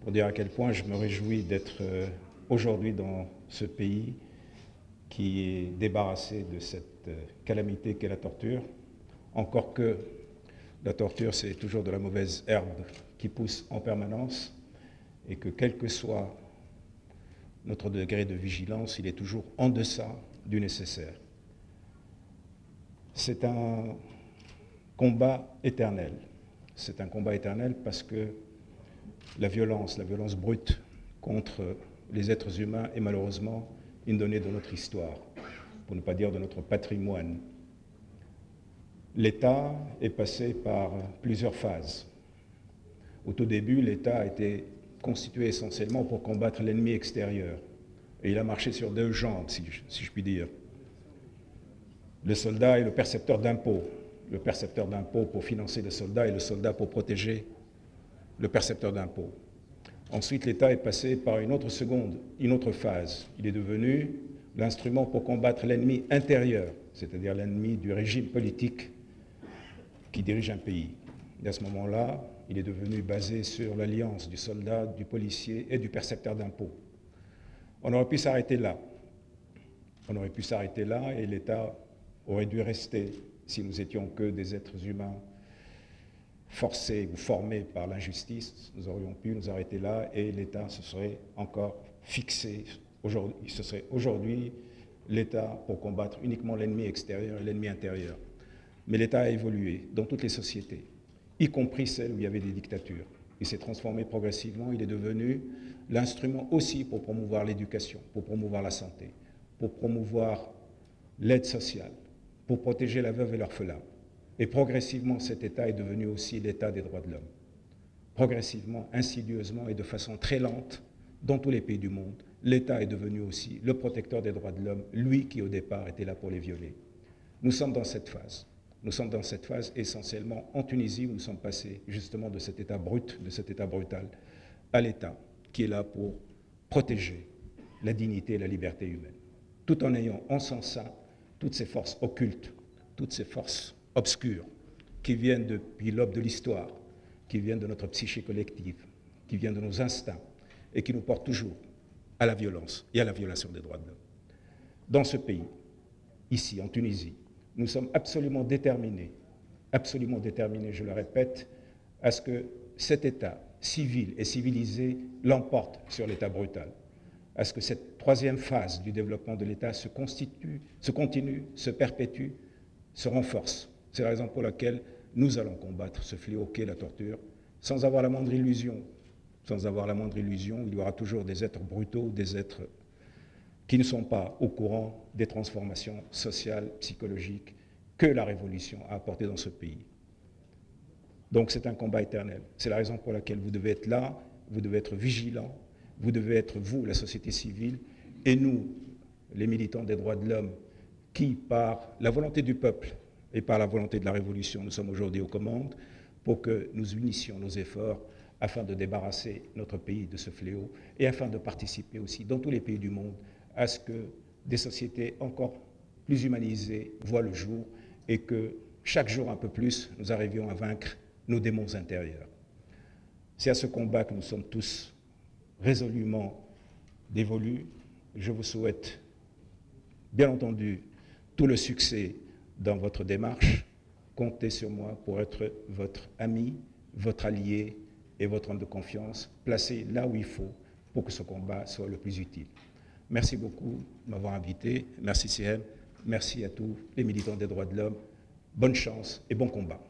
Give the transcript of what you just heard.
pour dire à quel point je me réjouis d'être aujourd'hui dans ce pays qui est débarrassé de cette calamité qu'est la torture, encore que la torture, c'est toujours de la mauvaise herbe qui pousse en permanence, et que quel que soit notre degré de vigilance, il est toujours en deçà du nécessaire. C'est un combat éternel. C'est un combat éternel parce que la violence brute contre les êtres humains est malheureusement une donnée de notre histoire, pour ne pas dire de notre patrimoine. L'État est passé par plusieurs phases. Au tout début, l'État a été constitué essentiellement pour combattre l'ennemi extérieur. Et il a marché sur deux jambes, si je puis dire. Le soldat est le percepteur d'impôts. Le percepteur d'impôts pour financer le soldat et le soldat pour protéger le percepteur d'impôts. Ensuite, l'État est passé par une autre phase. Il est devenu l'instrument pour combattre l'ennemi intérieur, c'est-à-dire l'ennemi du régime politique qui dirige un pays. Et à ce moment-là, il est devenu basé sur l'alliance du soldat, du policier et du percepteur d'impôts. On aurait pu s'arrêter là. On aurait pu s'arrêter là et l'État aurait dû rester, si nous étions que des êtres humains forcés ou formés par l'injustice, nous aurions pu nous arrêter là et l'État se serait encore fixé. Ce serait aujourd'hui l'État pour combattre uniquement l'ennemi extérieur et l'ennemi intérieur. Mais l'État a évolué dans toutes les sociétés, y compris celles où il y avait des dictatures. Il s'est transformé progressivement, il est devenu l'instrument aussi pour promouvoir l'éducation, pour promouvoir la santé, pour promouvoir l'aide sociale, pour protéger la veuve et l'orphelin. Et progressivement, cet État est devenu aussi l'État des droits de l'homme. Progressivement, insidieusement et de façon très lente, dans tous les pays du monde, l'État est devenu aussi le protecteur des droits de l'homme, lui qui au départ était là pour les violer. Nous sommes dans cette phase. Nous sommes dans cette phase essentiellement en Tunisie où nous sommes passés justement de cet État brut, de cet État brutal, à l'État qui est là pour protéger la dignité et la liberté humaine, tout en ayant en son sein toutes ces forces occultes, toutes ces forces obscures qui viennent depuis l'aube de l'histoire, qui viennent de notre psyché collective, qui viennent de nos instincts et qui nous portent toujours à la violence et à la violation des droits de l'homme. Dans ce pays, ici, en Tunisie, nous sommes absolument déterminés, je le répète, à ce que cet État civil et civilisé l'emporte sur l'État brutal, à ce que cette troisième phase du développement de l'État se continue, se perpétue, se renforce. C'est la raison pour laquelle nous allons combattre ce fléau qu'est la torture, sans avoir la moindre illusion. Sans avoir la moindre illusion, il y aura toujours des êtres brutaux, des êtres qui ne sont pas au courant des transformations sociales, psychologiques que la révolution a apportées dans ce pays. Donc c'est un combat éternel. C'est la raison pour laquelle vous devez être là, vous devez être vigilants, vous devez être, vous, la société civile, et nous, les militants des droits de l'homme, qui, par la volonté du peuple et par la volonté de la révolution, nous sommes aujourd'hui aux commandes, pour que nous unissions nos efforts afin de débarrasser notre pays de ce fléau et afin de participer aussi, dans tous les pays du monde, à ce que des sociétés encore plus humanisées voient le jour et que chaque jour un peu plus, nous arrivions à vaincre nos démons intérieurs. C'est à ce combat que nous sommes tous résolument dévolus. Je vous souhaite, bien entendu, tout le succès dans votre démarche. Comptez sur moi pour être votre ami, votre allié et votre homme de confiance, placé là où il faut pour que ce combat soit le plus utile. Merci beaucoup de m'avoir invité. Merci CM. Merci à tous les militants des droits de l'homme. Bonne chance et bon combat.